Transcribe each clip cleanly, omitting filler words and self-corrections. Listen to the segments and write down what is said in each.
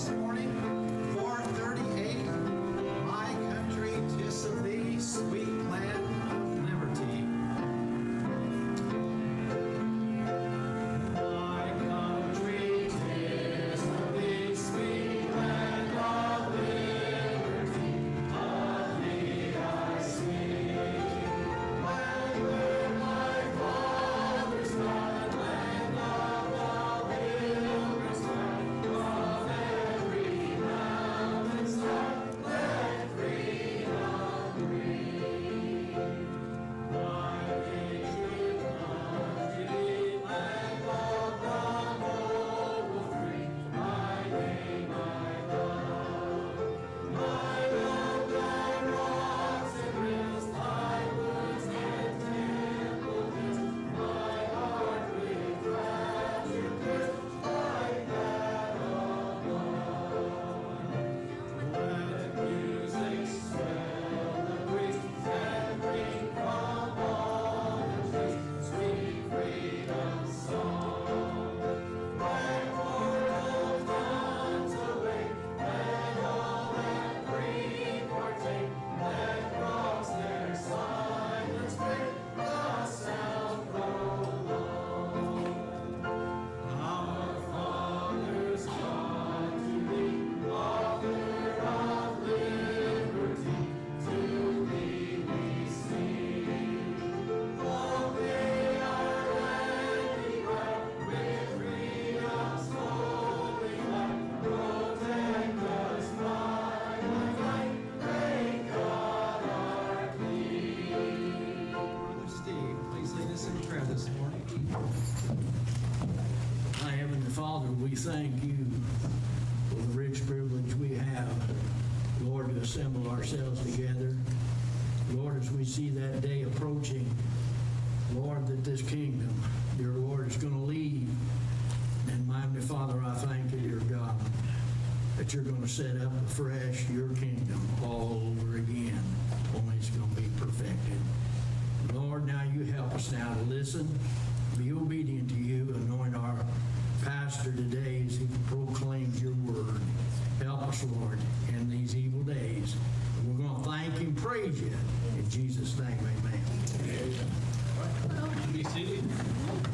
this morning. 438, My Country, 'Tis of Thee, Sweet Land of Liberty. My country, 'tis of thee, sweet land of liberty, of thee I sing. Land where my fathers died, land of the pilgrims fled, of every mountain side, let freedom ring. My native country, land of the noble free, my name I love. My love thy rocks and rills, thy woods and temple hills, my heart with rapture fills, like that of love. Let music swell the breeze and bring from all the trees sweet freedom song. When mortal dawns awake, let all that free partake, let rocks their silence break, the sound prolong. Our fathers God to thee, author of liberty, to thee we sing. Obey our land divine, with freedom's holy light, protect us by thy might, great God our King. Brother Steve, please lead us in prayer this morning. My Heavenly Father, we thank you for the rich privilege we have, Lord, to assemble ourselves together. Lord, as we see that day approaching, Lord, that this kingdom, dear Lord, is going to leave. And my Heavenly Father, I thank you, dear God, that you're going to set up afresh your kingdom all over again, only it's going to be perfected. Lord, now you help us now to listen, be obedient to you, anoint our pastor today as he proclaims your word. Help us, Lord, in these evil days. And we're going to thank you and praise you. In Jesus' name, amen. Be seated.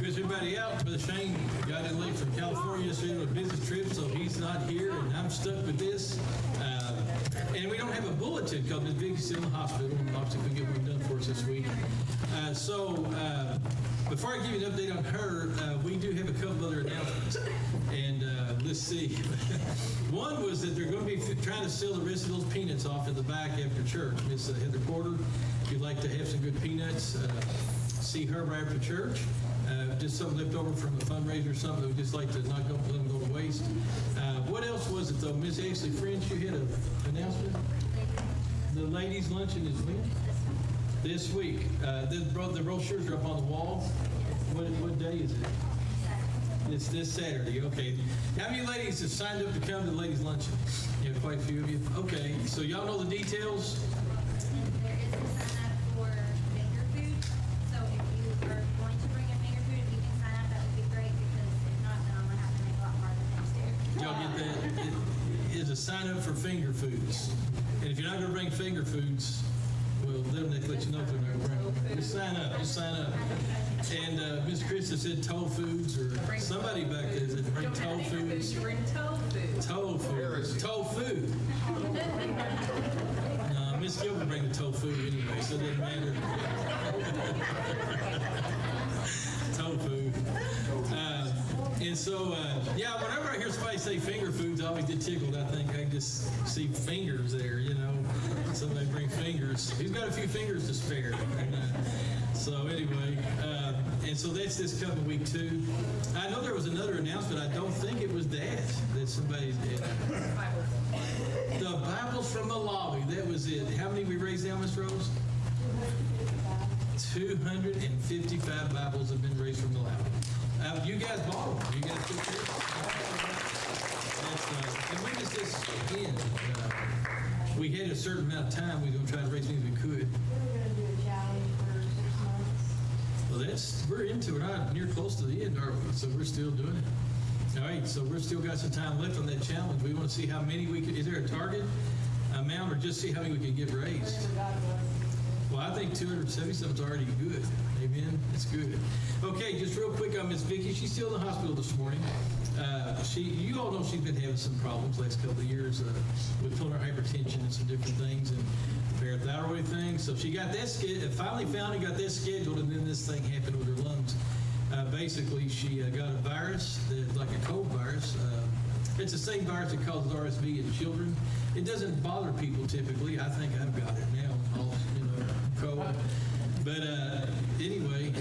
Here's everybody out. Brother Shane got in late from California yesterday on a business trip, so he's not here, and I'm stuck with this. And we don't have a bulletin because Miss Vicky's still in the hospital, and obviously couldn't get one done for us this week. Before I give you an update on her, we do have a couple other announcements. And let's see. One was that they're going to be trying to sell the rest of those peanuts off in the back after church. Miss Heather Porter, if you'd like to have some good peanuts, see her right after church. Just something left over from a fundraiser or something that we'd just like to not let them go to waste. What else was it though? Miss Ashley French, you had an announcement? The ladies' luncheon is when? This week. The brochures are up on the wall. What day is it? It's this Saturday, okay. How many ladies have signed up to come to the ladies' luncheon? You have quite a few of you. Okay, so y'all know the details? There is a sign up for finger food. So if you are going to bring a finger food, if you can sign up, that would be great, because if not, then I'm going to have to make a lot more than next year. Did y'all get that? It is a sign up for finger foods. And if you're not going to bring finger foods, well, they'll let you know if they're not going to bring them. Just sign up, just sign up. And Ms. Krista said toe foods, or somebody back there said bring toe foods. Bring toe food. Toe food. Toe food. Miss Gill would bring the toe food anyway, so it doesn't matter. Toe food. And so, whenever I hear somebody say finger foods, I always get tickled. I think I just see fingers there, you know. Somebody bring fingers. He's got a few fingers to spare. And, so anyway, and so that's this coming week too. I know there was another announcement. I don't think it was that somebody did. The Bibles from the lobby. That was it. How many we raised now, Miss Rose? 255 Bibles have been raised from the lobby. You guys bought them. You guys took care of them. And when does this end? We had a certain amount of time. We were going to try to raise as many as we could. We were going to do a challenge for 6 months. Well, we're into it. Not near close to the end, are we? So we're still doing it. All right, so we're still got some time left on that challenge. We want to see how many we could, is there a target amount or just see how many we can get raised? Whatever God blesses. Well, I think 270 something's already good. Amen. It's good. Okay, just real quick on Miss Vicky. She's still in the hospital this morning. You all know she's been having some problems last couple of years with pulmonary hypertension and some different things and parathyroid things. So she got that finally found and got that scheduled, and then this thing happened with her lungs. Basically, she got a virus, like a cold virus. It's the same virus that causes RSV in children. It doesn't bother people typically. I think I've got it now, all, cold. But anyway,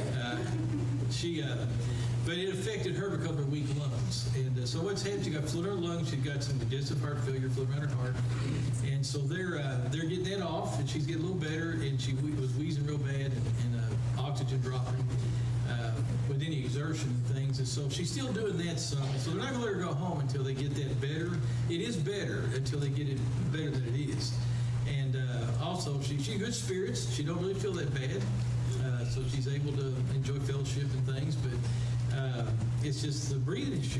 but it affected her because of her weak lungs. And so what's happened, she got fluid in her lungs, she's got some congestive heart failure, fluid around her heart. And so they're getting that off, and she's getting a little better, and she was wheezing real bad and oxygen dropping. With any exertion and things, and so she's still doing that some. So they're not going to let her go home until they get that better. It is better until they get it better than it is. And also, she's in good spirits. She don't really feel that bad, so she's able to enjoy fellowship and things. But it's just the breathing issue.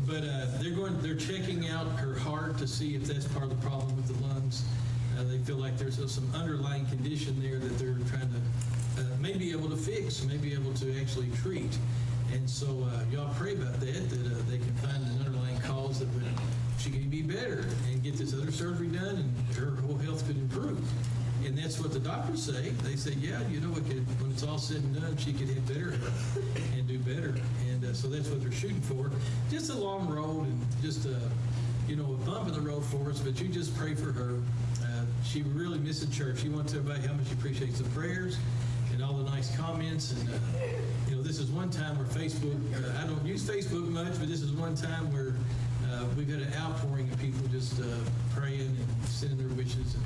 But they're checking out her heart to see if that's part of the problem with the lungs. They feel like there's some underlying condition there that they're trying to may be able to fix, may be able to actually treat. And so y'all pray about that they can find an underlying cause that she can be better and get this other surgery done and her whole health could improve. And that's what the doctors say. They say, yeah, when it's all said and done, she could have better health and do better. And so that's what they're shooting for. Just a long road and just a bump in the road for us, but you just pray for her. She really misses church. She wants everybody how much she appreciates the prayers and all the nice comments. And, this is one time where Facebook, I don't use Facebook much, but this is one time where we've had an outpouring of people just praying and sending their wishes and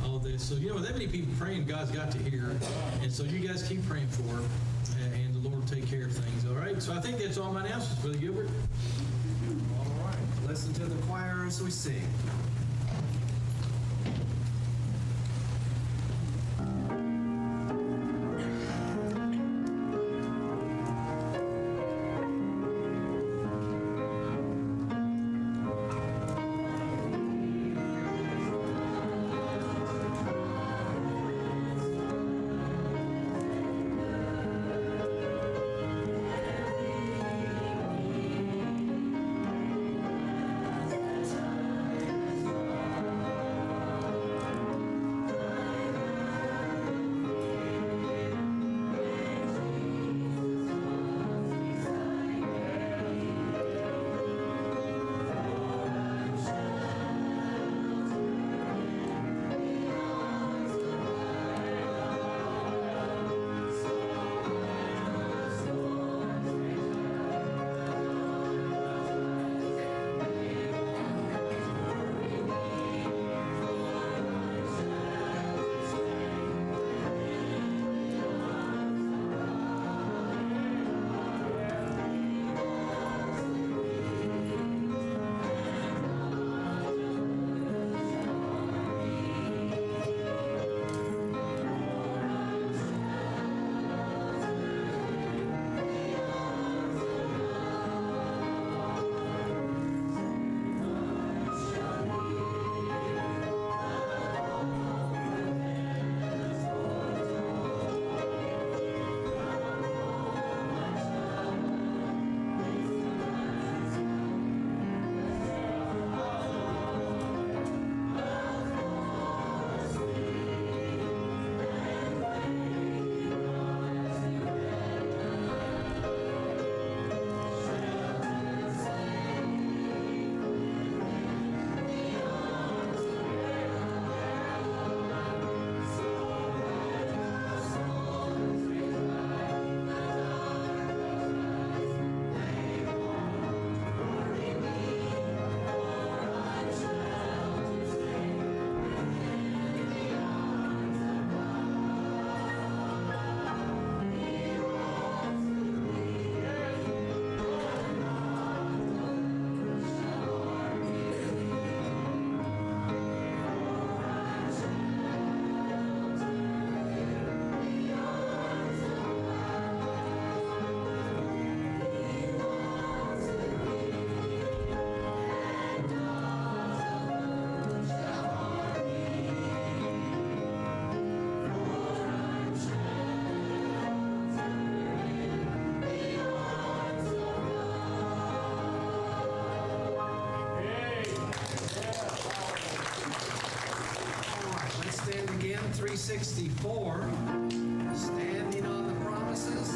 all of this. So, with that many people praying, God's got to hear. And so you guys keep praying for her, and the Lord will take care of things, all right? So I think that's all my announcements, Brother Gilbert. All right, listen to the choir as we sing. 64, standing on the promises.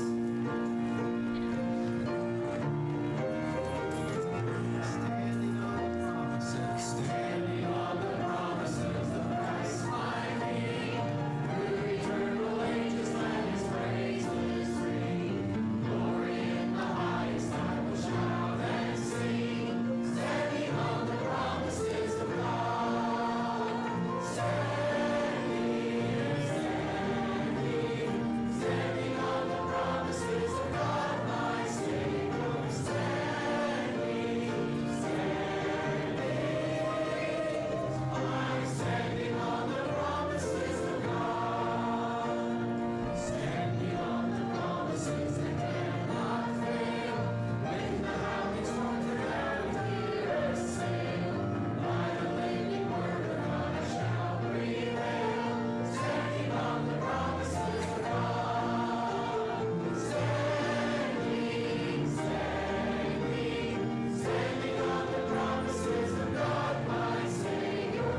Standing on the promises. Standing on the promises of Christ my King. Through eternal ages let his praises ring. Glory in the highest I will shout and sing. Standing on the promises of God. Standing on the promises of God, my Savior. Standing. I'm standing on the promises of God. Standing on the promises that cannot fail. When the howling storms around me assail, by the living word of God I shall prevail. Standing on the promises of God. Standing on the promises of God, my Savior.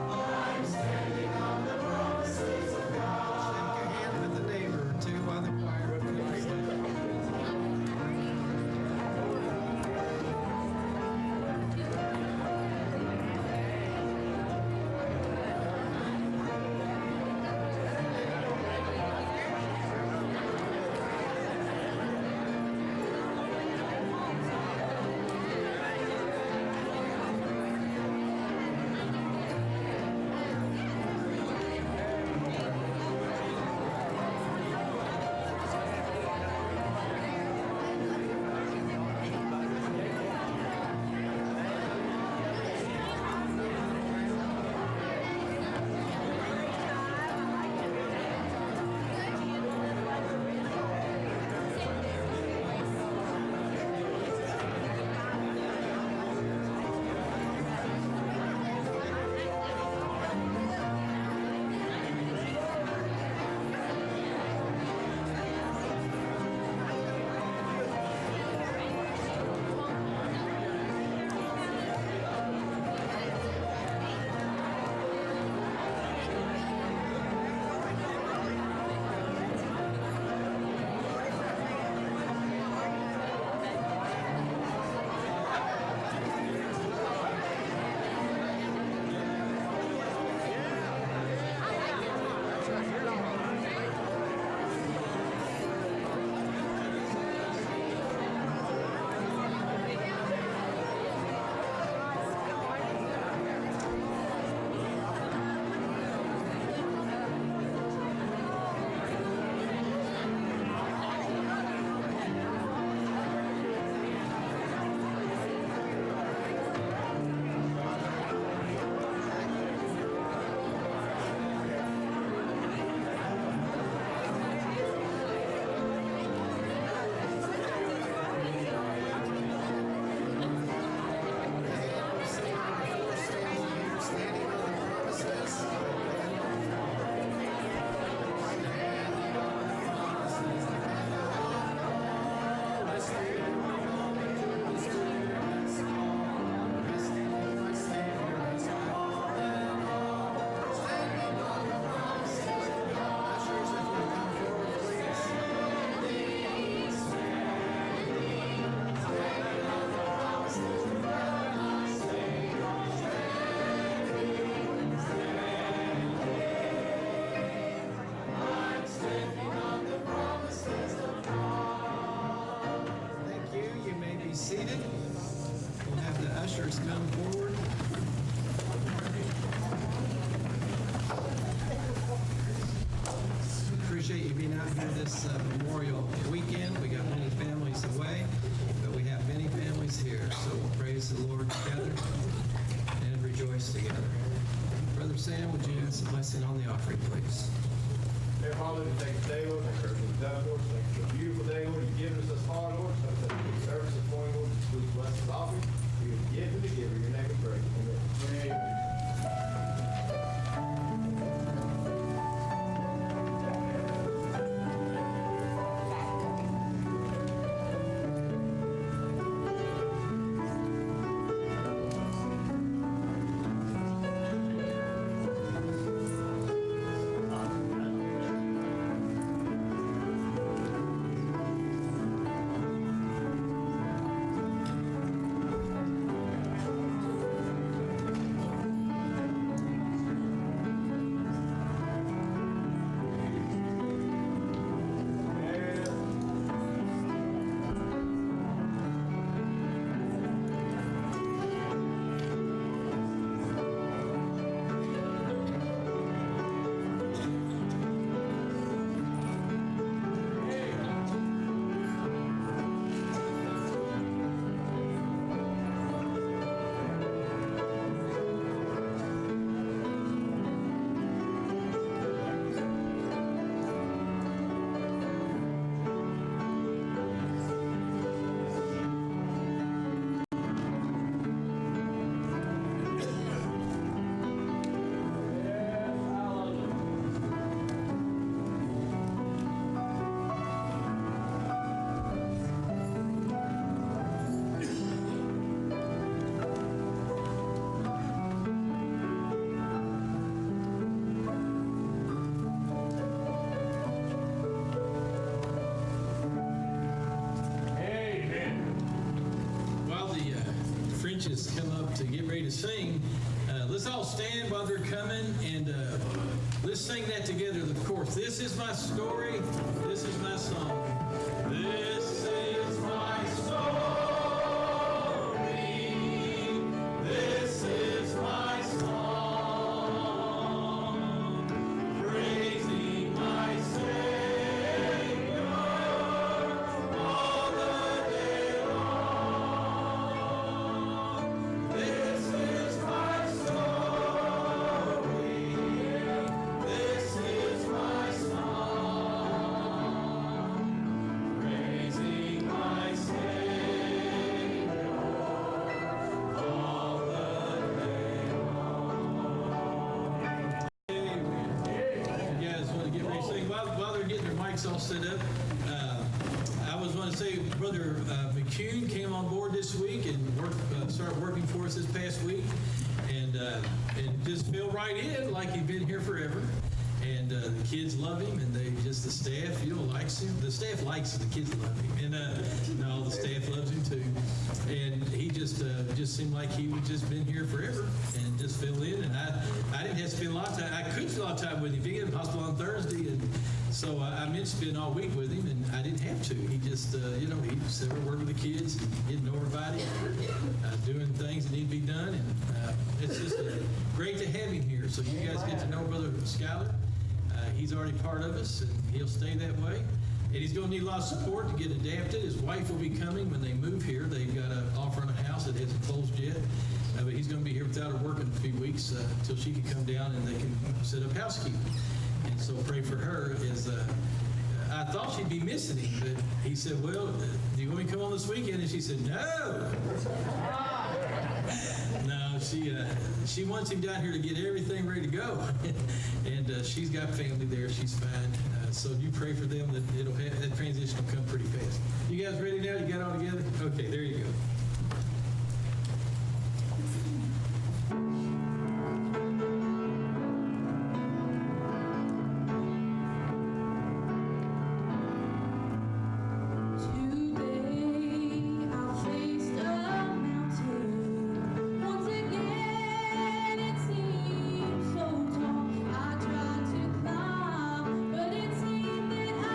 I'm standing on the promises of God. Shake a hand with the neighbor or two while the choir prepares. Thank you. You may be seated. We'll have the ushers come forward. Appreciate you being out here this Memorial weekend. We got many families away, but we have many families here. So we'll praise the Lord together and rejoice together. Brother Sam, would you ask a blessing on the offering, please? Dear Father, we thank you today, Lord. Thank you for the done, Lord. Thank you for a beautiful day, Lord. You've given us this far, Lord. So thank you for the service this morning, Lord. Please bless this offering. You give to the giver. Your name is great. Amen. to sing, let's all stand while they're coming, and let's sing that together, of course. This is my story. This is my song. This is my story. This is my song. Praising my Savior all the day long. This is my story. This is my song. Praising my Savior all the day long. Amen. You guys want to get ready to sing? While they're getting their mics all set up, I was going to say, Brother McCune came on board this week and started working for us this past week, and just fell right in like he'd been here forever. And the kids love him, and the staff, likes him. The staff likes him, the kids love him. And no, the staff loves him too. And he just seemed like he would just been here forever and just fell in. And I didn't have to spend a lot of time. I could spend a lot of time with him. He got in the hospital on Thursday, and so I meant to spend all week with him, and I didn't have to. He just, he said we're working with the kids, and getting to know everybody, doing things that need to be done. And it's just great to have him here. So you guys get to know Brother Schuyler. He's already part of us, and he'll stay that way. And he's going to need a lot of support to get adapted. His wife will be coming when they move here. They've got an offer on a house that hasn't closed yet. But he's going to be here without her work in a few weeks until she can come down and they can set up housekeeping. And so pray for her. I thought she'd be missing him, but he said, well, do you want me to come on this weekend? And she said, no. No, she wants him down here to get everything ready to go. And she's got family there. She's fine. So you pray for them that that transition will come pretty fast. You guys ready now? You got it all together? Okay, there you go. Today I faced a mountain. Once again it seemed so tall. I tried to climb, but it seemed that I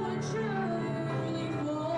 would surely fall.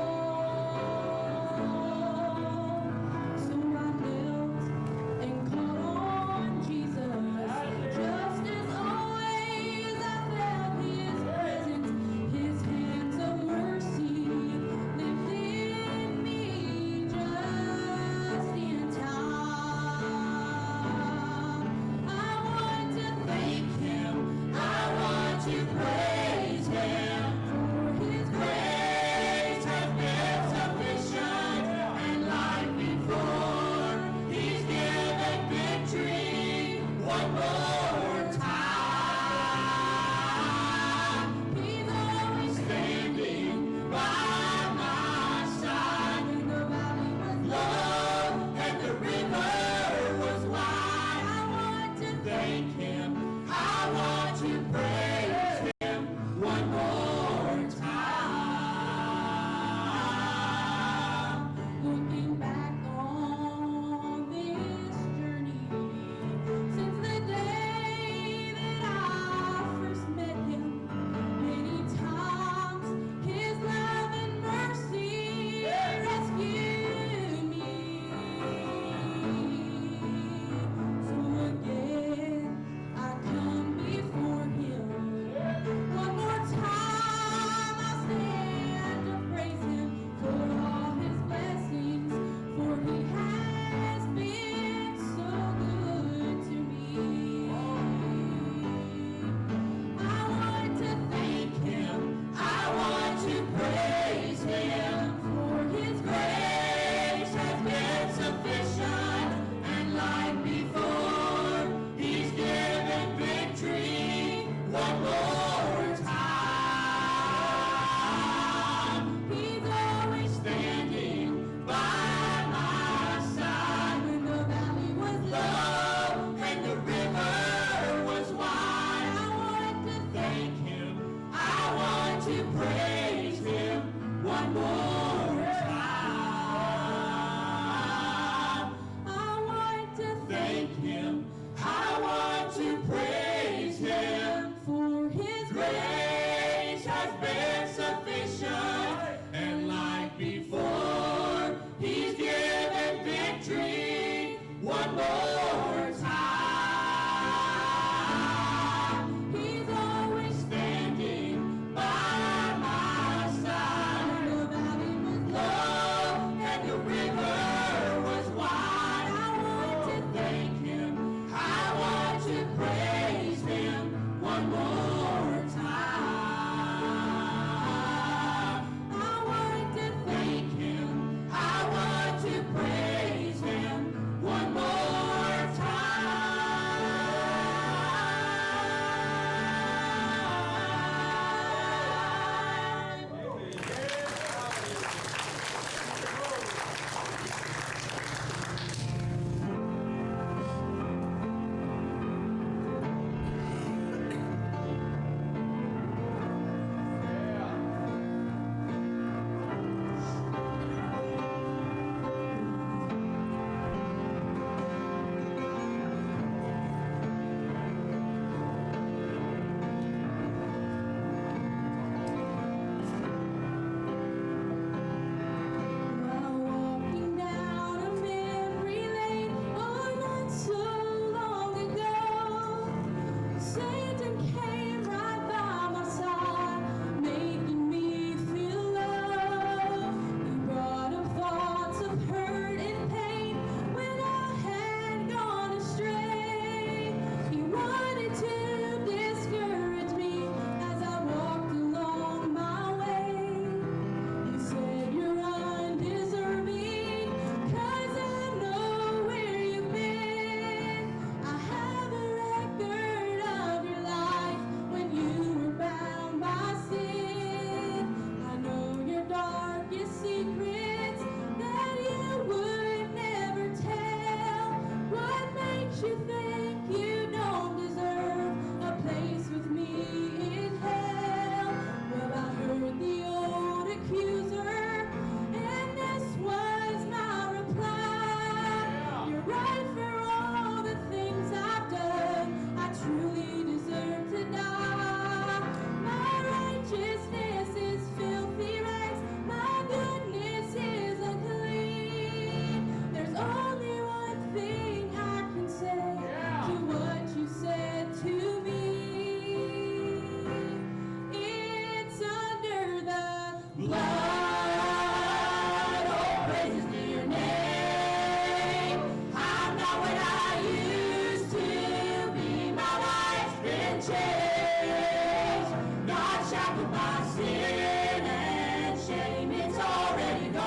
chains, not shackled by sin and shame. It's already gone.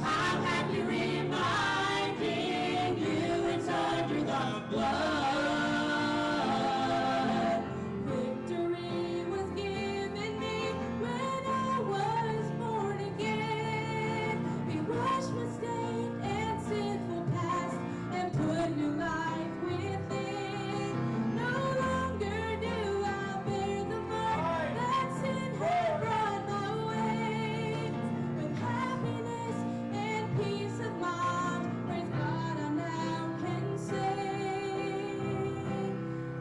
I'm happy reminding you it's under the blood. Victory was given me when I was born again. He washed my stained and sinful past and put new life within. No longer do I bear the mark that sin had brought my way. With happiness and peace of mind, praise God, I now can say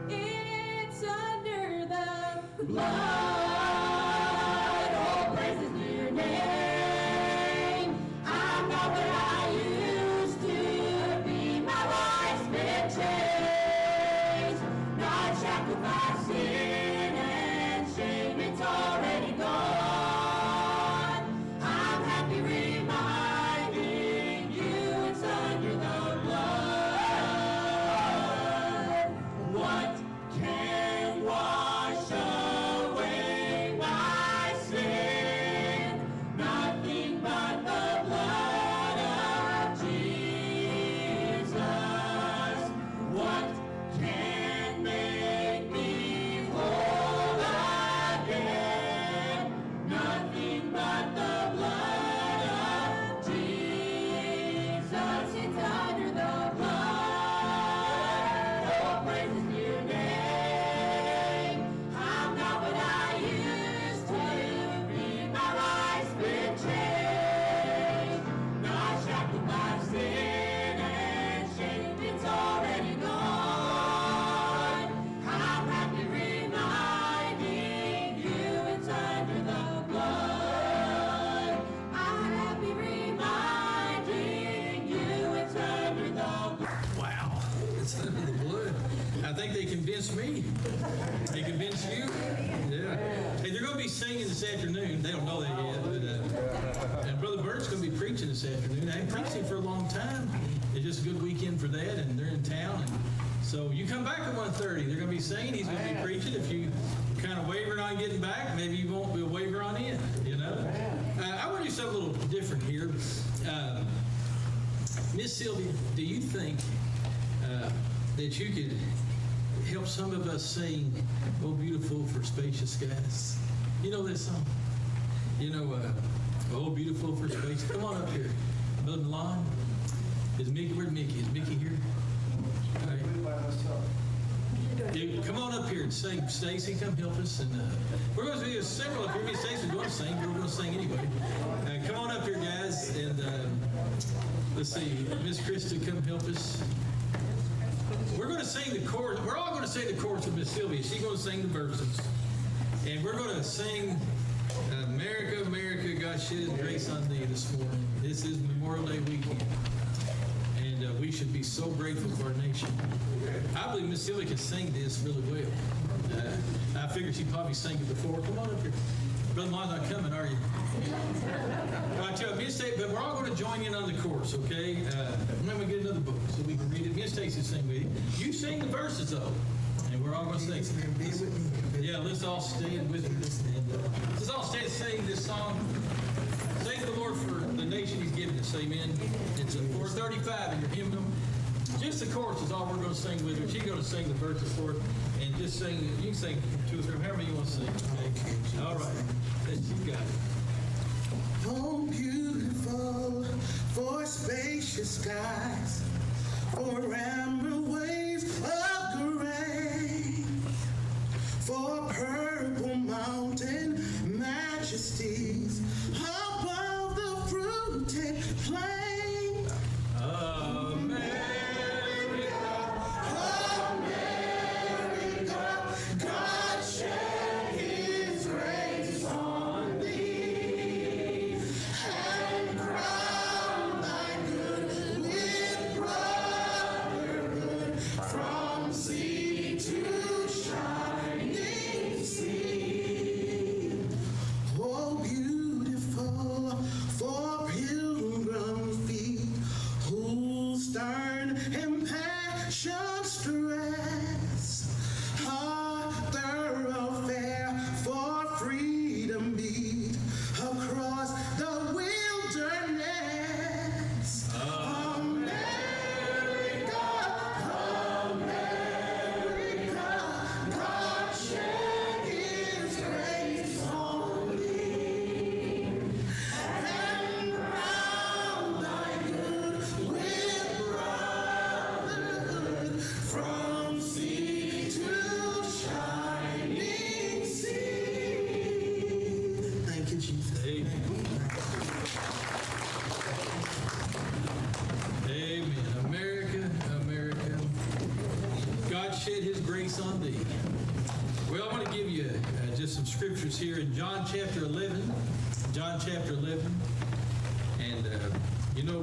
it's under the Blood, oh, praise His dear name. I'm not what I used to be. My life's been changed, not shackled by sin and shame. It's already gone. I'm happy reminding you it's under the blood. What can wash away my sin? Nothing but the blood of Jesus. What can make me whole again? Nothing but the blood of Jesus. It's under the blood. Oh, praise His dear name. I'm not what I used to be. My life's been changed, not shackled by sin and shame. It's already gone. I'm happy reminding you it's under the blood. I'm happy reminding you it's under the blood. Wow, it's under the blood. I think they convinced me. They convinced you? Yeah. Hey, they're going to be singing this afternoon. They don't know that yet. But, and Brother Bert's going to be preaching this afternoon. I ain't preached him for a long time. It's just a good weekend for that, and they're in town. And so you come back at 1:30. They're going to be singing. He's going to be preaching. If you kind of wavering on getting back, maybe you won't be a waver on in, you know? I want to do something a little different here. Miss Sylvia, do you think that you could help some of us sing "Oh Beautiful for Spacious Skies"? You know that song? You know, "Oh Beautiful for Spacious." Come on up here. Brother Milan. Is Mickey, where's Mickey? Is Mickey here? All right. Yeah, come on up here and sing. Stacy, come help us. And we're going to do several up here. Miss Stacy's going to sing, but we're going to sing anyway. Come on up here, guys. And let's see, Miss Krista, come help us. We're going to sing the chorus. We're all going to sing the chorus with Miss Sylvia. She's going to sing the verses. And we're going to sing America, America, God shed His grace on thee this morning. This is Memorial Day weekend. And we should be so grateful for our nation. I believe Miss Sylvia can sing this really well. I figured she probably sang it before. Come on up here. Brother Mine's not coming, are you? All right, tell me, but we're all going to join in on the chorus, okay? I'm going to get another book so we can read it. Miss Stacy sing with you. You sing the verses, though, and we're all going to sing. Yeah, let's all stand with me. And, let's all stand and sing this song. Thank the Lord for the nation He's given us, amen. It's 435 in your hymnal. Just the chorus is all we're going to sing with her. She's going to sing the verses for us, and just sing. You can sing 2 or 3, however you want to sing. Okay? All right, you got it. Oh, beautiful for spacious skies, for amber waves of gray, for purple mountain majesties above the fruited plain. America, God shed His grace on thee, and crown thy good with brotherhood from on thee. Well, I want to give you just some scriptures here in John chapter 11. John chapter 11. And,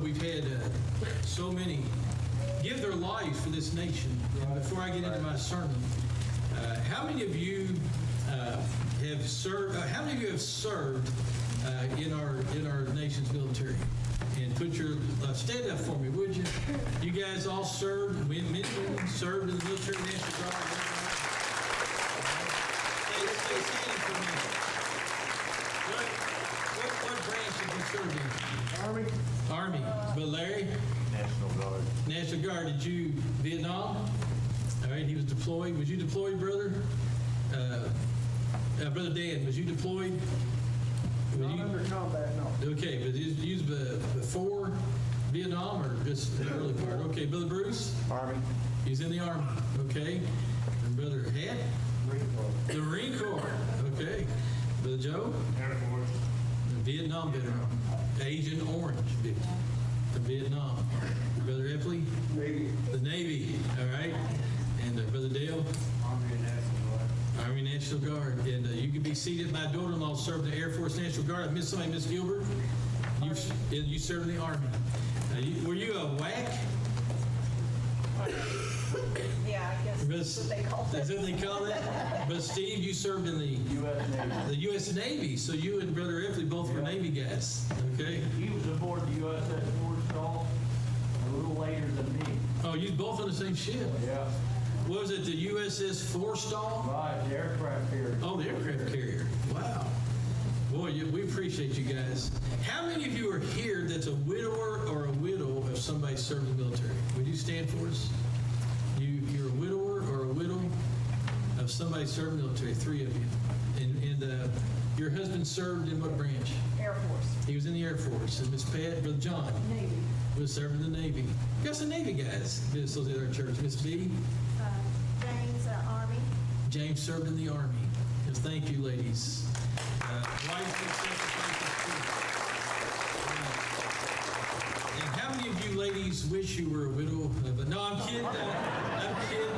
we've had so many give their lives for this nation. And before I get into my sermon, how many of you have served? How many of you have served in our nation's military? And put your stand up for me, would you? You guys all served. Men and women served in the military, National Guard. Stay standing for me. What branch did you serve in? Army. But Larry? National Guard. Did you Vietnam? All right, he was deployed. Was you deployed, brother? Brother Dan, was you deployed? Not under combat, no. Okay, but you was before Vietnam or just the early part? Okay, Brother Bruce? Army. He's in the Army. Okay. And Brother Hat? Marine Corps. The Marine Corps. Okay. Brother Joe? Air Force. The Vietnam veteran. Agent Orange victim from Vietnam. Brother Epley? Navy. The Navy. All right. And Brother Dale? Army and National Guard. Army National Guard. And you can be seated. My daughter-in-law served in the Air Force National Guard. I missed somebody, Miss Gilbert. You served in the Army. Were you a WAC? Yeah, I guess that's what they call That's it. what they call that? But Steve, you served in the U.S. Navy. U.S. Navy. So you and Brother Epley both were Navy guys. Okay. He was aboard the USS Forrestal a little later than me. Oh, you both on the same ship. Yeah. What was it, the USS Forrestal? Right, the aircraft carrier. Oh, the aircraft carrier. Wow. Boy, we appreciate you guys. How many of you are here that's a widower or a widow of somebody serving in the military? Would you stand for us? You're a widower or a widow of somebody serving in the military, 3 of you. And your husband served in what branch? Air Force, He was in the Air Force. And Miss Pat, Brother John Navy. was serving in the Navy. You got some Navy guys associated with our church. Miss B, James, Army. James served in the Army. Yes, thank you, ladies. Wives and sacrifices too. And how many of you ladies wish you were a widow? No, I'm kidding. I'm kidding.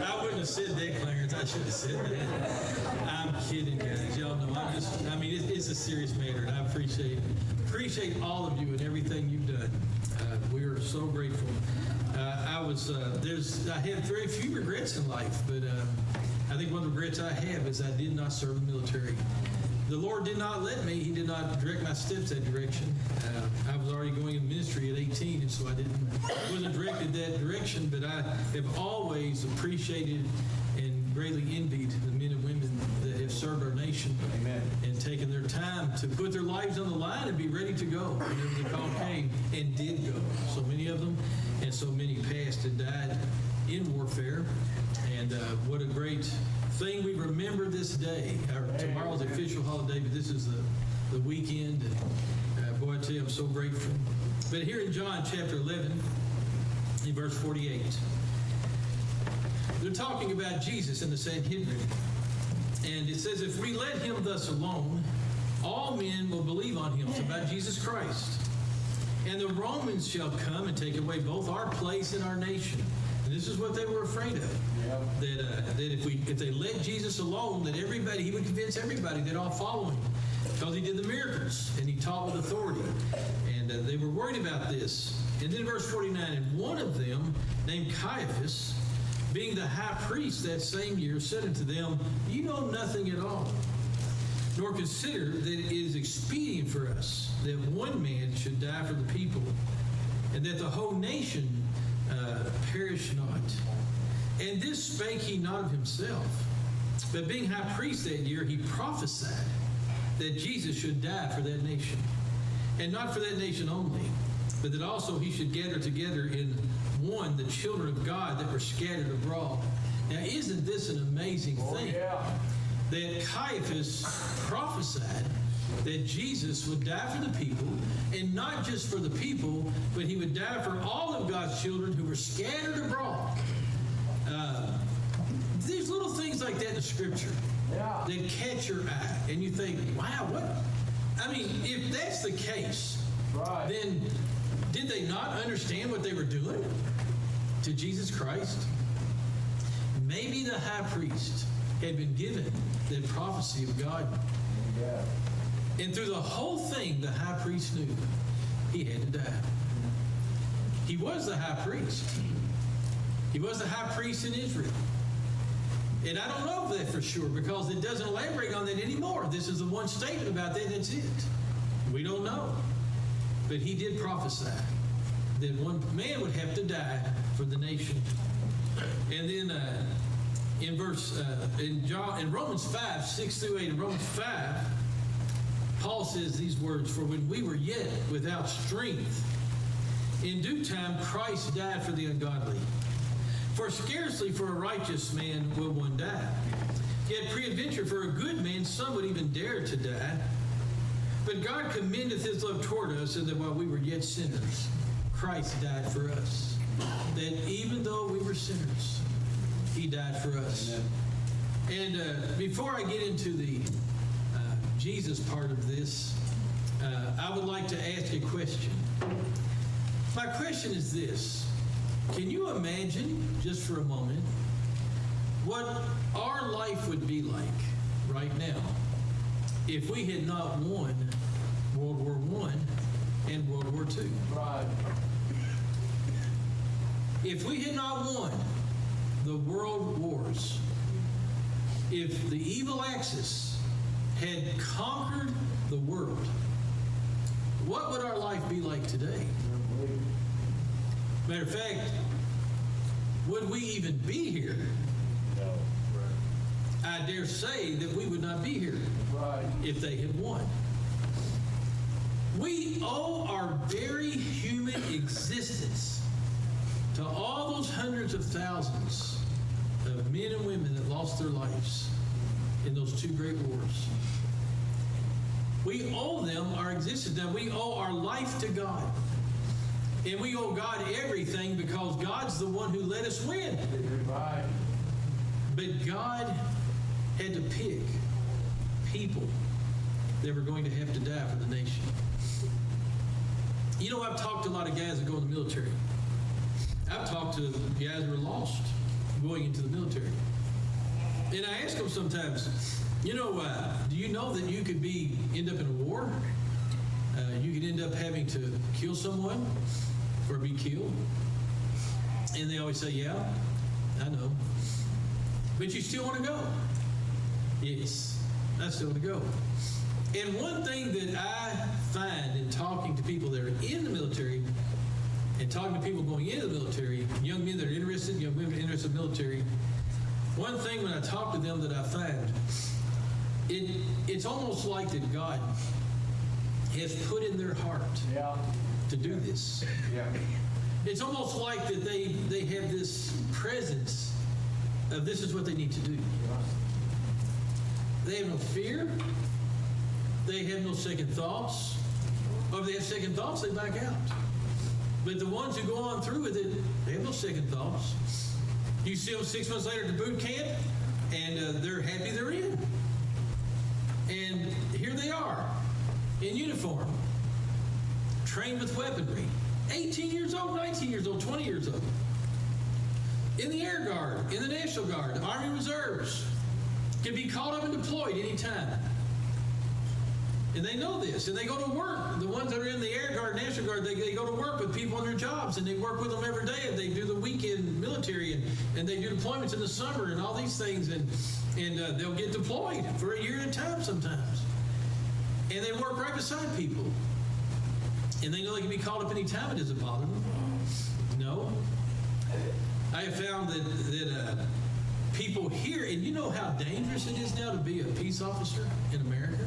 I wouldn't have said that, Clarence. I should have said that. I'm kidding, guys. Y'all know it's a serious matter, and I appreciate all of you and everything you've done. We are so grateful. I have very few regrets in life, but I think one of the regrets I have is I did not serve in the military. The Lord did not let me. He did not direct my steps that direction. I was already going in ministry at 18, and so wasn't directed that direction, but I have always appreciated and greatly envied the men and women that have served our nation. Amen. And taken their time to put their lives on the line and be ready to go whenever the call came, and did go. So many of them, and so many passed and died in warfare. And what a great thing we remember this day. Tomorrow's the official holiday, but this is the weekend. And boy, I tell you, I'm so grateful. But here in John chapter 11, in verse 48, they're talking about Jesus in the Sanhedrin. And it says, if we let him thus alone, all men will believe on him. It's about Jesus Christ. And the Romans shall come and take away both our place and our nation. And this is what they were afraid of. Yep. That if they let Jesus alone, that he would convince everybody that all follow him. Because he did the miracles and he taught with authority. And they were worried about this. And then verse 49, and one of them, named Caiaphas, being the high priest that same year, said unto them, you know nothing at all, nor consider that it is expedient for us that one man should die for the people, and that the whole nation perish not. And this spake he not of himself, but being high priest that year, he prophesied that Jesus should die for that nation, and not for that nation only, but that also he should gather together in one the children of God that were scattered abroad. Now, isn't this an amazing thing? That Caiaphas prophesied that Jesus would die for the people, and not just for the people, but he would die for all of God's children who were scattered abroad. There's little things like that in the Scripture that catch your eye, and you think, wow, what? I mean, if that's the case, then did they not understand what they were doing? to Jesus Christ? Maybe the high priest had been given the prophecy of God. And through the whole thing, the high priest knew he had to die. He was the high priest. He was the high priest in Israel. And I don't know that for sure because it doesn't elaborate on that anymore. This is the one statement about that, that's it. We don't know. But he did prophesy that one man would have to die for the nation. And then in Romans 5, 6 through 8, in Romans 5, Paul says these words, "For when we were yet without strength, in due time Christ died for the ungodly. For scarcely for a righteous man will one die. Yet peradventure for a good man some would even dare to die. But God commendeth his love toward us, and that while we were yet sinners, Christ died for us. That even though we were sinners, he died for us." Amen. And before I get into the Jesus part of this, I would like to ask a question. My question is this. Can you imagine, just for a moment, what our life would be like right now if we had not won World War I and World War II? Right. If we had not won the world wars, if the evil Axis had conquered the world, what would our life be like today? Matter of fact, would we even be here? No. I dare say that we would not be here Right. if they had won. We owe our very human existence to all those hundreds of thousands of men and women that lost their lives in those two great wars. We owe them our existence. Now, we owe our life to God. And we owe God everything because God's the one who let us win. Right. But God had to pick people that were going to have to die for the nation. You know, I've talked to a lot of guys that go in the military. I've talked to guys who are lost going into the military. And I ask them sometimes, you know, do you know that you could end up in a war? You could end up having to kill someone or be killed. And they always say, yeah, I know. But you still want to go? Yes, I still want to go. And one thing that I find in talking to people that are in the military and talking to people going into the military, young men that are interested, young women interested in the military, one thing when I talk to them that I find, it's almost like that God has put in their heart to do this. Yeah. It's almost like that they have this presence of this is what they need to do. They have no fear. They have no second thoughts. Or if they have second thoughts, they back out. But the ones who go on through with it, they have no second thoughts. You see them 6 months later at the boot camp, and they're happy they're in. And here they are, in uniform, trained with weaponry. 18 years old, 19 years old, 20 years old. In the Air Guard, in the National Guard, Army Reserves, can be called up and deployed anytime. And they know this, and they go to work. The ones that are in the Air Guard, National Guard, they go to work with people on their jobs, and they work with them every day, and they do the weekend military, and they do deployments in the summer and all these things, and they'll get deployed for a year at a time sometimes. And they work right beside people. And they know they can be called up any time. It doesn't bother them. No. I have found that people here, and you know how dangerous it is now to be a peace officer in America?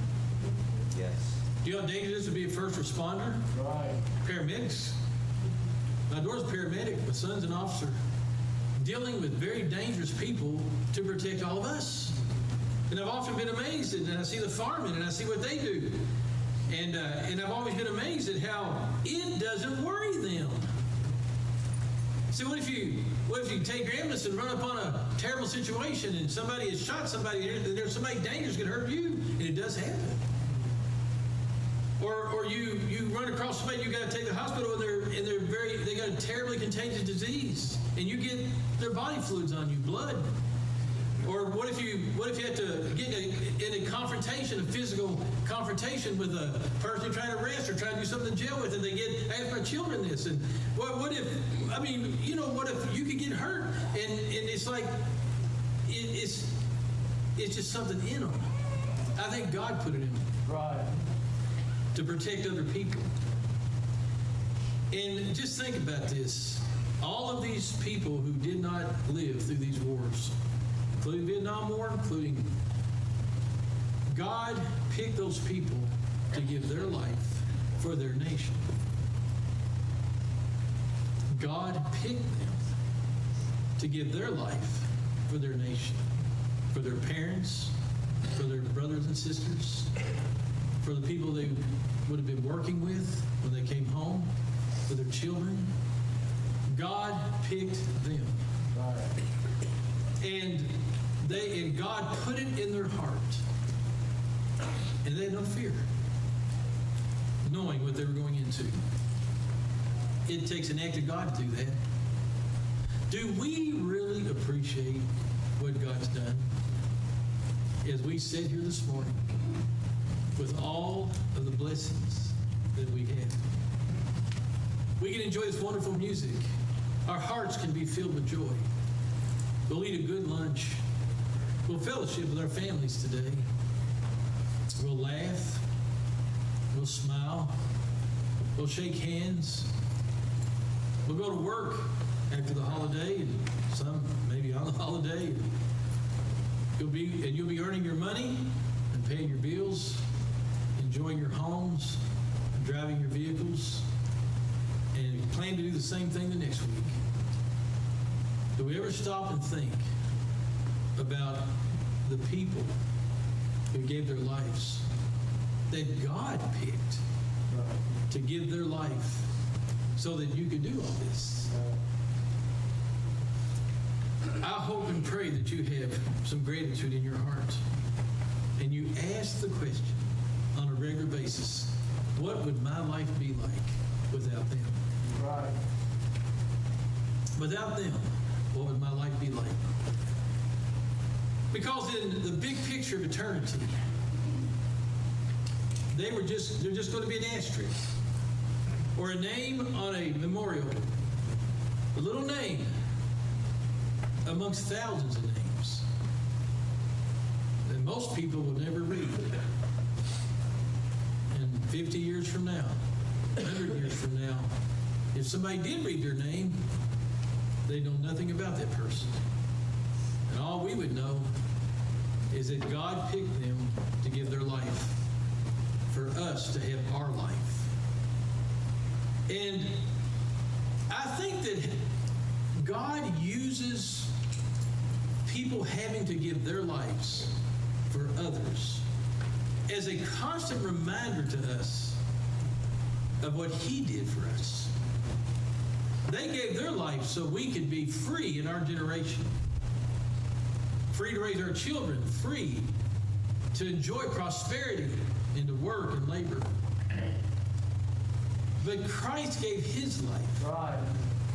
Yes. Do you know how dangerous it is to be a first responder? Right. Paramedics. My daughter's a paramedic. My son's an officer. Dealing with very dangerous people to protect all of us. And I've often been amazed, and I see the firemen, and I see what they do. And I've always been amazed at how it doesn't worry them. See, what if you take your ambulance and run upon a terrible situation and somebody has shot somebody, and there's somebody dangerous could hurt you, and it does happen. Or you run across somebody you got to take to the hospital and they got a terribly contagious disease and you get their body fluids on you, blood. Or what if you have to get in a confrontation, a physical confrontation with a person you're trying to arrest or trying to do something in jail with, and they get asked my children this, and what if you could get hurt, and it's like it's just something in them. I think God put it in them. Right. To protect other people. And just think about this. All of these people who did not live through these wars, including Vietnam War, including God picked those people to give their life for their nation. God picked them to give their life for their nation, for their parents, for their brothers and sisters, for the people they would have been working with when they came home, for their children. God picked them. And God put it in their heart. And they had no fear, knowing what they were going into. It takes an act of God to do that. Do we really appreciate what God's done? As we sit here this morning, with all of the blessings that we have. We can enjoy this wonderful music. Our hearts can be filled with joy. We'll eat a good lunch. We'll fellowship with our families today. We'll laugh. We'll smile. We'll shake hands. We'll go to work after the holiday, and some maybe on the holiday. You'll be earning your money and paying your bills, enjoying your homes, and driving your vehicles, and plan to do the same thing the next week. Do we ever stop and think about the people who gave their lives that God picked to give their life so that you could do all this? I hope and pray that you have some gratitude in your heart and you ask the question on a regular basis, what would my life be like without them? Right. Without them, what would my life be like? Because in the big picture of eternity, they're just going to be an asterisk or a name on a memorial, a little name amongst thousands of names that most people will never read. And 50 years from now, 100 years from now, if somebody did read their name, they'd know nothing about that person. And all we would know is that God picked them to give their life for us to have our life. And I think that God uses people having to give their lives for others as a constant reminder to us of what He did for us. They gave their life so we could be free in our generation. Free to raise our children, free to enjoy prosperity and to work and labor. But Christ gave His life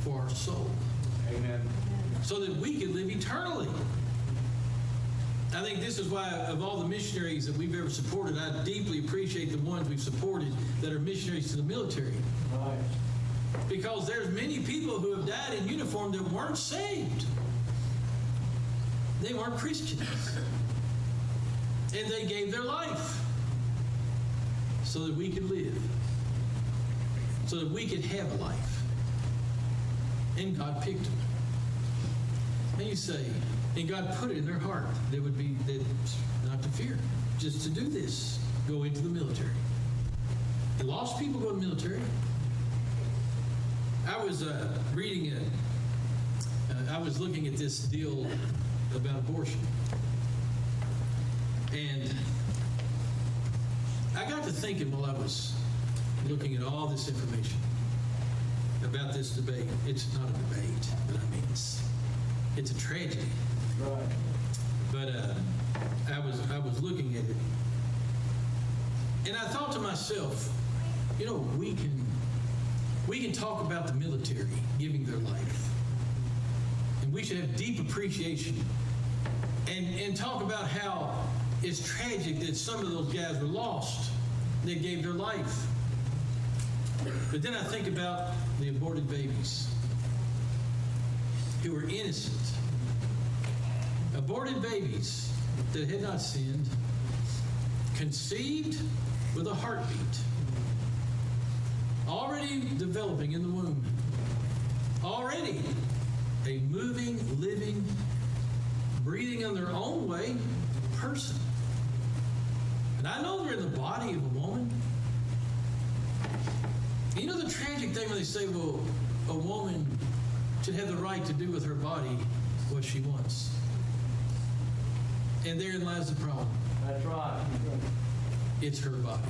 for our soul. Amen. So that we could live eternally. I think this is why, of all the missionaries that we've ever supported, I deeply appreciate the ones we've supported that are missionaries to the military. Right. Because there's many people who have died in uniform that weren't saved. They weren't Christians. And they gave their life so that we could live. So that we could have a life. And God picked them. And you say, and God put it in their heart that would be that not to fear, just to do this, go into the military. And lost people go to the military. I was reading I was looking at this deal about abortion. And I got to thinking while I was looking at all this information about this debate. It's not a debate, but I mean, it's a tragedy. Right. But I was looking at it. And I thought to myself, you know, we can talk about the military giving their life. And we should have deep appreciation and talk about how it's tragic that some of those guys were lost. They gave their life. But then I think about the aborted babies who were innocent. Aborted babies that had not sinned, conceived with a heartbeat, already developing in the womb, already a moving, living, breathing in their own way person. And I know they're in the body of a woman. You know the tragic thing when they say, well, a woman should have the right to do with her body what she wants. And therein lies the problem. That's right. It's her body.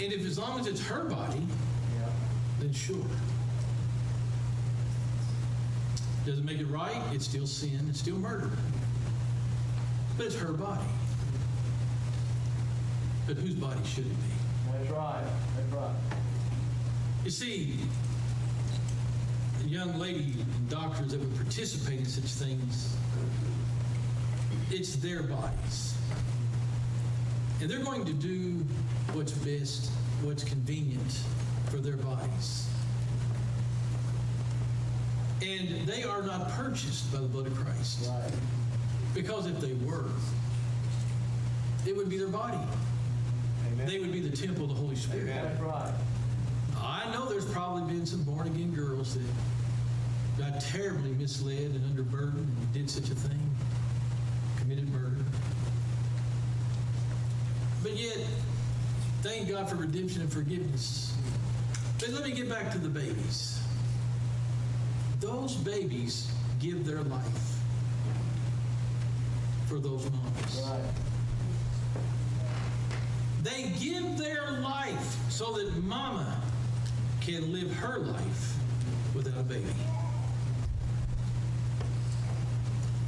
And if as long as it's her body, Yeah. then sure. Doesn't make it right, it's still sin, it's still murder. But it's her body. But whose body should it be? That's right. That's right. You see, the young lady and doctors that would participate in such things, it's their bodies. And they're going to do what's best, what's convenient for their bodies. And they are not purchased by the blood of Christ. Right. Because if they were, it would be their body. Amen. They would be the temple of the Holy Spirit. Amen. That's right. I know there's probably been some born-again girls that got terribly misled and underburdened and did such a thing, committed murder. But yet, thank God for redemption and forgiveness. But let me get back to the babies. Those babies give their life for those moms. Right. They give their life so that mama can live her life without a baby.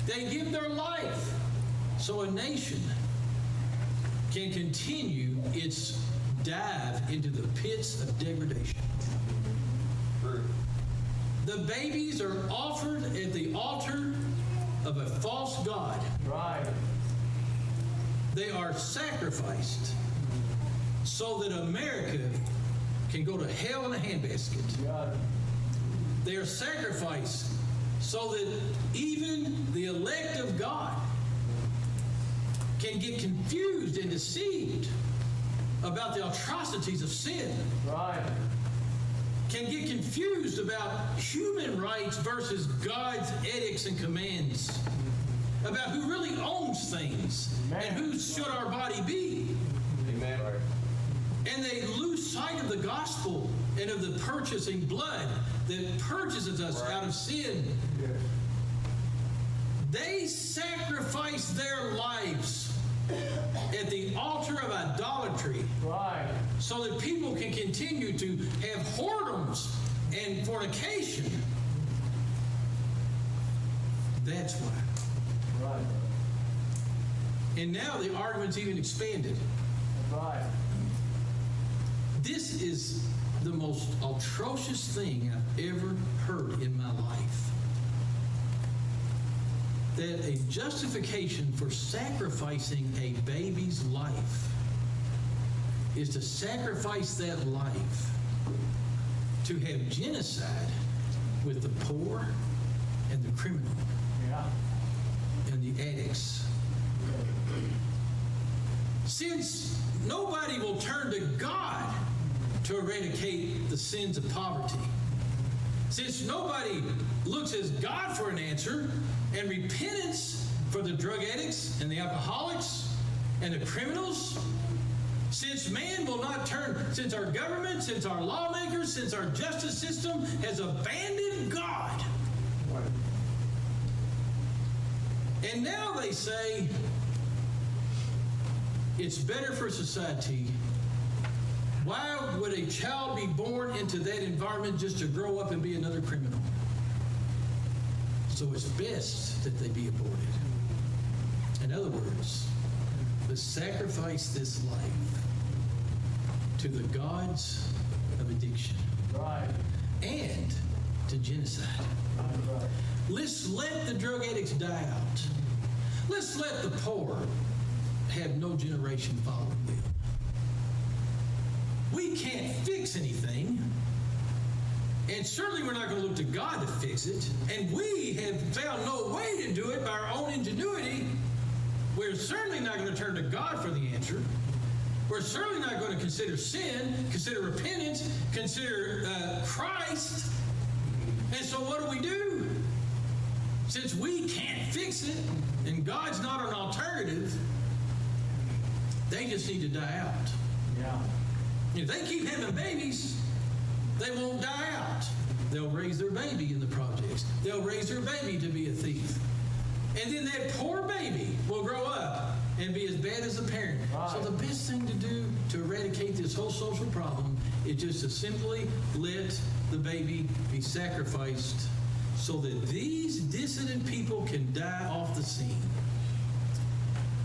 They give their life so a nation can continue its dive into the pits of degradation. The babies are offered at the altar of a false god. Right. They are sacrificed so that America can go to hell in a handbasket. Got it. They are sacrificed so that even the elect of God can get confused and deceived about the atrocities of sin, Right. can get confused about human rights versus God's edicts and commands, about who really owns things and who should our body be. Amen. And they lose sight of the gospel and of the purchasing blood that purchases us out of sin. Yes. They sacrifice their lives at the altar of idolatry Right. so that people can continue to have whoredoms and fornication. That's why. Right. And now the argument's even expanded. That's right. This is the most atrocious thing I've ever heard in my life. That a justification for sacrificing a baby's life is to sacrifice that life to have genocide with the poor and the criminal Yeah. and the addicts. Since nobody will turn to God to eradicate the sins of poverty, since nobody looks as God for an answer and repentance for the drug addicts and the alcoholics and the criminals, since man will not turn, since our government, since our lawmakers, since our justice system has abandoned God. And now they say it's better for society. Why would a child be born into that environment just to grow up and be another criminal? So it's best that they be aborted. And other words, let's sacrifice this life to the gods of addiction Right. and to genocide. Right. Let's let the drug addicts die out. Let's let the poor have no generation following them. We can't fix anything, and certainly we're not going to look to God to fix it, and we have found no way to do it by our own ingenuity. We're certainly not going to turn to God for the answer. We're certainly not going to consider sin, consider repentance, consider Christ. And so what do? Since we can't fix it, and God's not an alternative, they just need to die out. Yeah. If they keep having babies, they won't die out. They'll raise their baby in the projects. They'll raise their baby to be a thief. And then that poor baby will grow up and be as bad as the parent. Right. So the best thing to do to eradicate this whole social problem is just to simply let the baby be sacrificed so that these dissident people can die off the scene.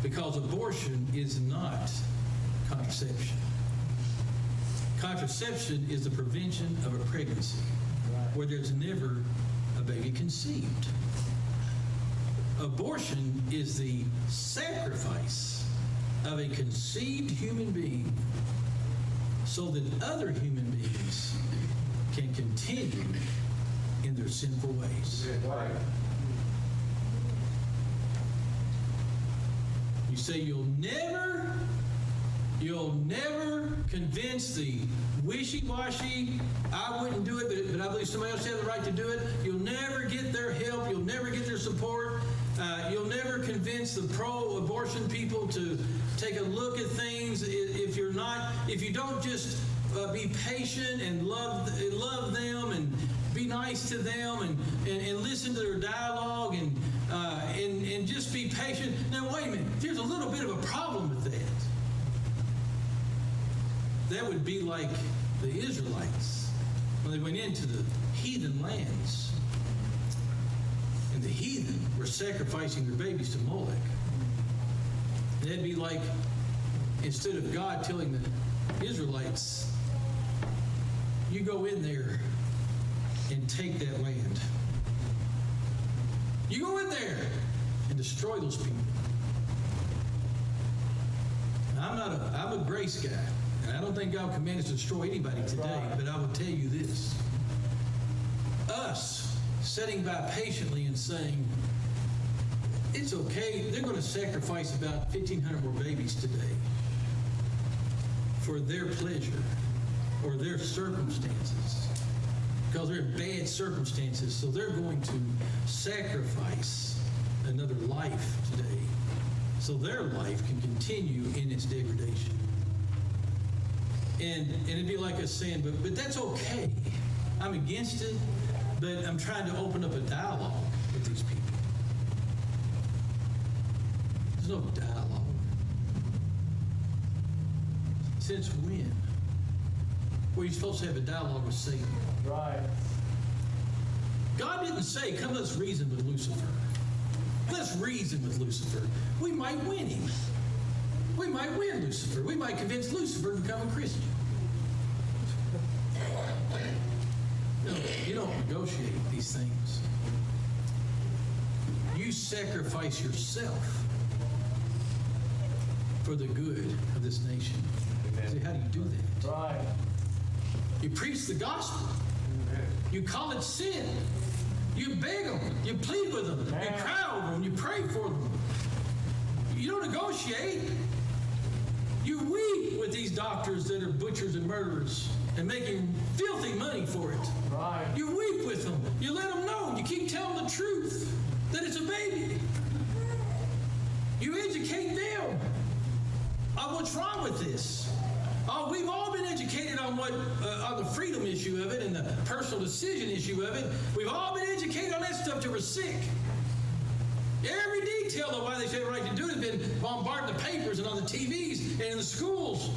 Because abortion is not contraception. Contraception is the prevention of a pregnancy where there's never a baby conceived. Abortion is the sacrifice of a conceived human being so that other human beings can continue in their sinful ways. Right. You say you'll never convince the wishy-washy, I wouldn't do it, but I believe somebody else has the right to do it. You'll never get their help. You'll never get their support. You'll never convince the pro-abortion people to take a look at things if you don't just be patient and love them and be nice to them and listen to their dialogue and just be patient. Now, wait a minute. There's a little bit of a problem with that. That would be like the Israelites when they went into the heathen lands. And the heathen were sacrificing their babies to Molech. That'd be like, instead of God telling the Israelites, you go in there and take that land. You go in there and destroy those people. Now, I'm a grace guy. And I don't think God commanded us to destroy anybody today, but I will tell you this. Us sitting by patiently and saying, it's okay, they're going to sacrifice about 1,500 more babies today for their pleasure or their circumstances, because they're in bad circumstances, so they're going to sacrifice another life today so their life can continue in its degradation. And it'd be like us saying, but that's okay. I'm against it, but I'm trying to open up a dialogue with these people. There's no dialogue. Since when? Were you supposed to have a dialogue with Satan? Right. God didn't say, come, let's reason with Lucifer. Let's reason with Lucifer. We might win him. We might win Lucifer. We might convince Lucifer to become a Christian. No, you don't negotiate these things. You sacrifice yourself for the good of this nation. See, how do you do that? Right. You preach the gospel. You call it sin. You beg them. You plead with them. You cry over them. You pray for them. You don't negotiate. You weep with these doctors that are butchers and murderers and making filthy money for it. Right. You weep with them. You let them know. You keep telling the truth that it's a baby. You educate them on what's wrong with this. We've all been educated on on the freedom issue of it and the personal decision issue of it. We've all been educated on that stuff till we're sick. Every detail of why they say the right to do it has been bombarded in the papers and on the TVs and in the schools.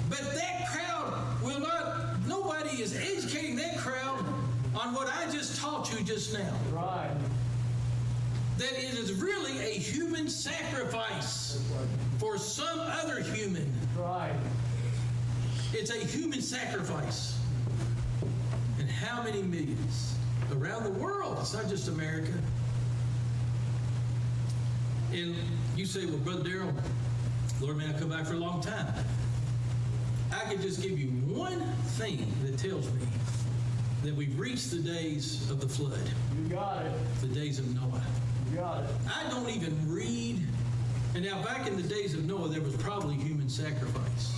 But that crowd will not, nobody is educating that crowd on what I just taught you just now. Right. that it is really a human sacrifice for some other human. Right. It's a human sacrifice. And how many millions around the world? It's not just America. And you say, well, Brother Darrell, Lord, may I come back for a long time? I could just give you one thing that tells me that we've reached the days of the flood, You got it. the days of Noah. You got it. I don't even read. And now, back in the days of Noah, there was probably human sacrifice.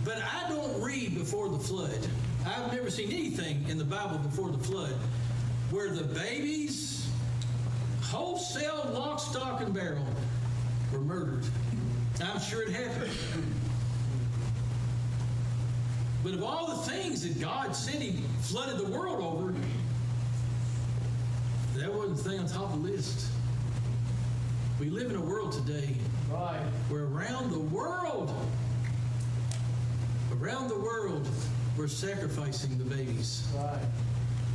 But I don't read before the flood. I've never seen anything in the Bible before the flood where the babies, wholesale, lock, stock, and barrel, were murdered. I'm sure it happened. But of all the things that God said He flooded the world over, that wasn't the thing on top of the list. We live in a world today Right. where around the world, we're sacrificing the babies. Right.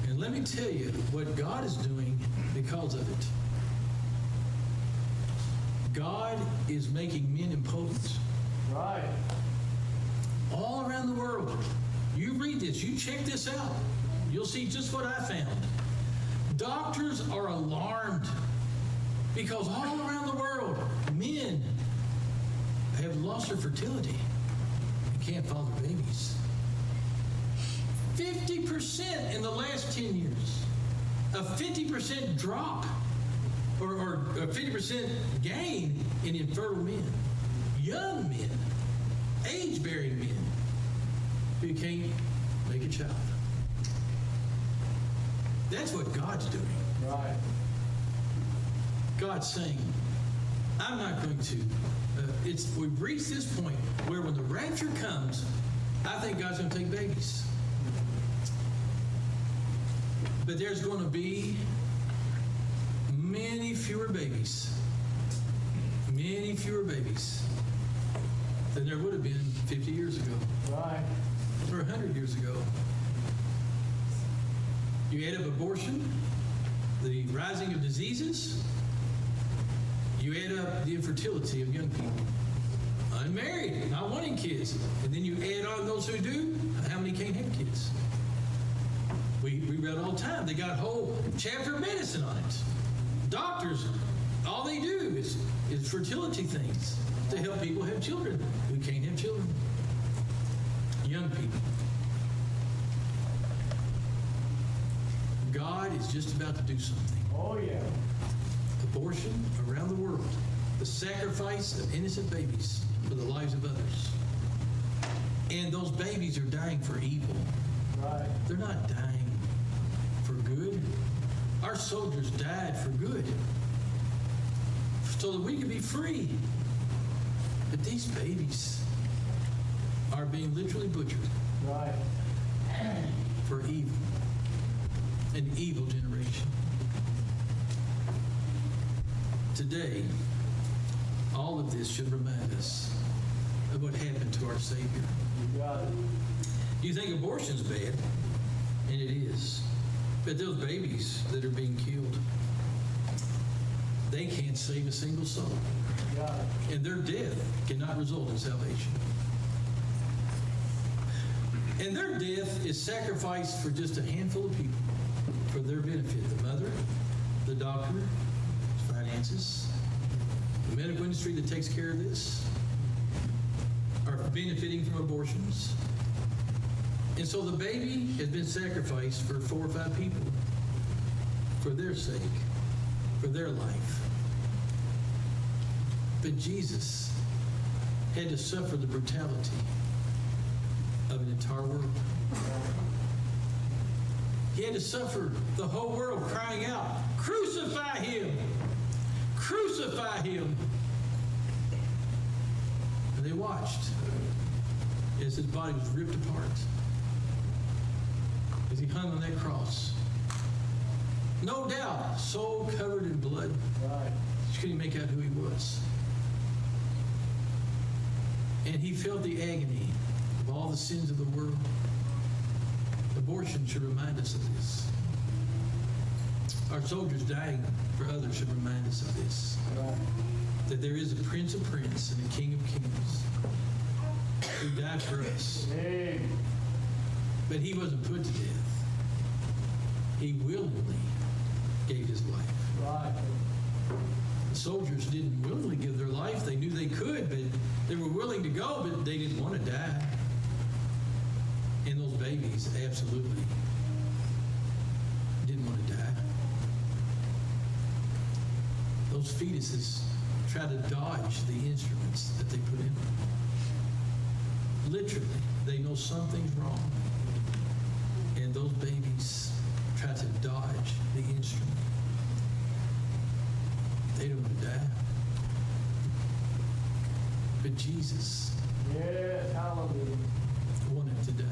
And let me tell you what God is doing because of it. God is making men impotent. Right. All around the world. You read this, you check this out. You'll see just what I found. Doctors are alarmed because all around the world, men have lost their fertility and can't father babies. 50% in the last 10 years. A 50% drop or a 50% gain in infertile men. Young men, age-bearing men who can't make a child. That's what God's doing. Right. God's saying, I'm not going to. We've reached this point where when the rapture comes, I think God's going to take babies. But there's going to be many fewer babies than there would have been 50 years ago Right. or 100 years ago. You add up abortion, the rising of diseases, you add up the infertility of young people, unmarried, not wanting kids, and then you add on those who do, how many can't have kids? We read all the time. They got a whole chapter of medicine on it. Doctors, all they do is fertility things to help people have children who can't have children. Young people. God is just about to do something. Oh, yeah. Abortion around the world. The sacrifice of innocent babies for the lives of others. And those babies are dying for evil. Right. They're not dying for good. Our soldiers died for good, so that we could be free. But these babies are being literally butchered Right. for evil. An evil generation. Today, all of this should remind us of what happened to our Savior. You got it. You think abortion's bad, and it is. But those babies that are being killed, they can't save a single soul. You got it. And their death cannot result in salvation. And their death is sacrificed for just a handful of people, for their benefit. The mother, the doctor, finances, the medical industry that takes care of this are benefiting from abortions. And so the baby has been sacrificed for 4 or 5 people for their sake, for their life. But Jesus had to suffer the brutality of an entire world. He had to suffer the whole world crying out, "Crucify him! Crucify him!" And they watched as his body was ripped apart, as he hung on that cross. No doubt, soul covered in blood. Right. Just couldn't make out who he was. And he felt the agony of all the sins of the world. Abortion should remind us of this. Our soldiers dying for others should remind us of this. That there is a Prince of Princes and a King of Kings who died for us. But he wasn't put to death. He willingly gave his life. Right. The soldiers didn't willingly give their life. They knew they could, but they were willing to go, but they didn't want to die. And those babies absolutely didn't want to die. Those fetuses try to dodge the instruments that they put in them. Literally, they know something's wrong. And those babies try to dodge the instrument. They don't want to die. But Jesus Yes, hallelujah. wanted to die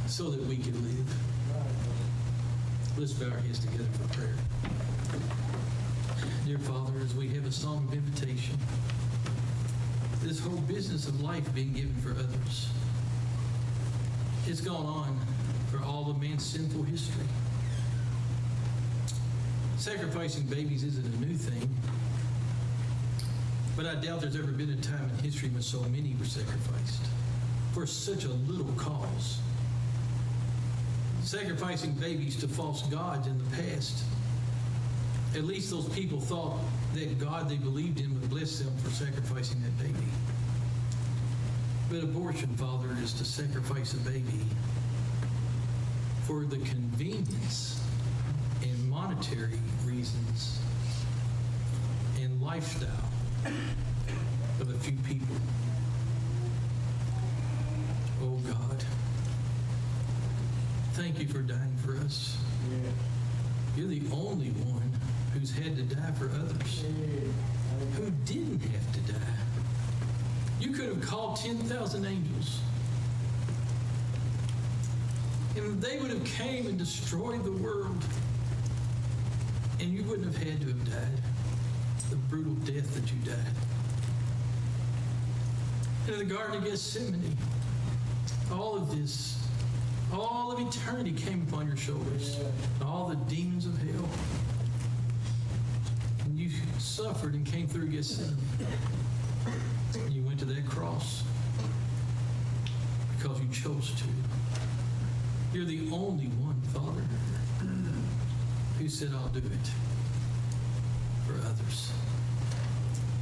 so that we could live. Let's bow our heads together for prayer. Dear Father, as we have a song of invitation, this whole business of life being given for others, it's gone on for all of man's sinful history. Sacrificing babies isn't a new thing, but I doubt there's ever been a time in history when so many were sacrificed for such a little cause. Sacrificing babies to false gods in the past, at least those people thought that God they believed in would bless them for sacrificing that baby. But abortion, Father, is to sacrifice a baby for the convenience and monetary reasons and lifestyle of a few people. Oh God, thank you for dying for us. You're the only one who's had to die for others who didn't have to die. You could have called 10,000 angels, and they would have came and destroyed the world, and you wouldn't have had to have died the brutal death that you died. And in the Garden of Gethsemane, all of this, all of eternity came upon your shoulders, all the demons of hell. And you suffered and came through Gethsemane. And you went to that cross because you chose to. You're the only one, Father, who said, I'll do it for others.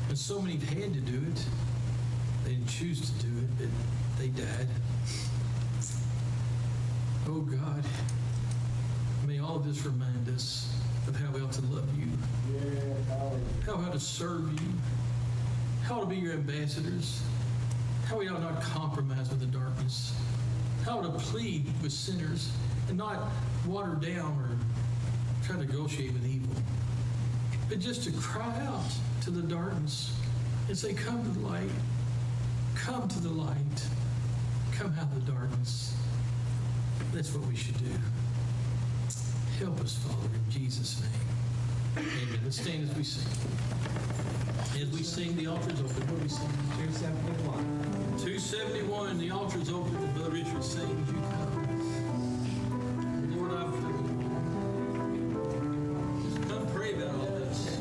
And so many had to do it. They didn't choose to do it, but they died. Oh God, may all of this remind us of how we ought to love you, how we ought to serve you, how to be your ambassadors, how we ought not compromise with the darkness, how to plead with sinners and not water down or try to negotiate with evil, but just to cry out to the darkness and say, come to the light, come to the light, come out of the darkness. That's what we should do. Help us, Father, in Jesus' name. Amen. Let's stand as we sing. As we sing, the altar is open. What do we sing? 271. 271, the altar is open. Brother Richard sings, you come. Lord, I pray. Just come pray about all this.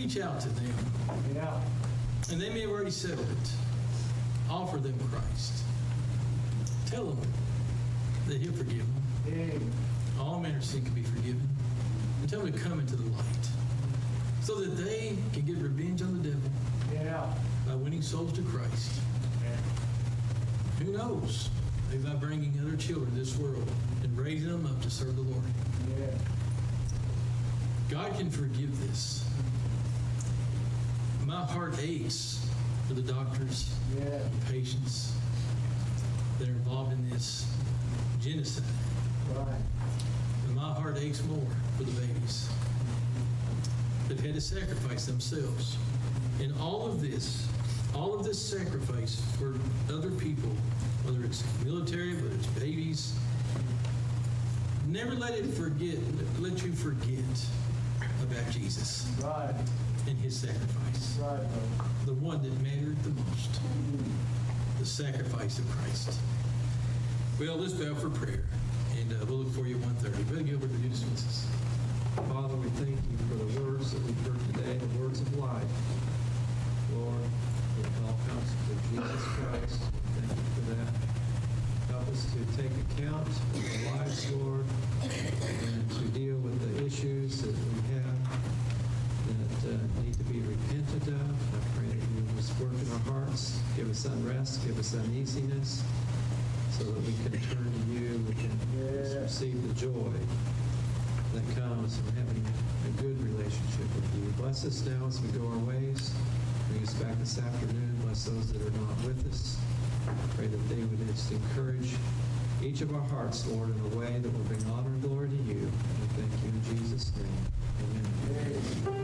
reach out to them. Yeah. And they may have already settled it. Offer them Christ. Tell them that He'll forgive them. Amen. All men are sin can be forgiven. And tell them to come into the light so that they can get revenge on the devil Yeah. by winning souls to Christ. Who knows? Maybe by bringing other children to this world and raising them up to serve the Lord. Yeah. God can forgive this. My heart aches for the doctors Yeah. and patients that are involved in this genocide. Right. And my heart aches more for the babies that had to sacrifice themselves. And all of this sacrifice for other people, whether it's military, whether it's babies, never let you forget about Jesus Right. and His sacrifice. Right, brother. The one that mattered the most, the sacrifice of Christ. Well, let's bow for prayer, and we'll look for you at 1:30. Brother Gilbert, would you dismiss us? Father, we thank you for the words that we've heard today, the words of life. Lord, it all comes through Jesus Christ. Thank you for that. Help us to take account of our lives, Lord, and to deal with the issues that we have that need to be repented of. I pray that you will just work in our hearts, give us unrest, give us uneasiness, so that we can turn to you, we can just receive the joy that comes from having a good relationship with you. Bless us now as we go our ways. Bring us back this afternoon. Bless those that are not with us. Pray that they would just encourage each of our hearts, Lord, in a way that will bring honor and glory to you. We thank you in Jesus' name. Amen.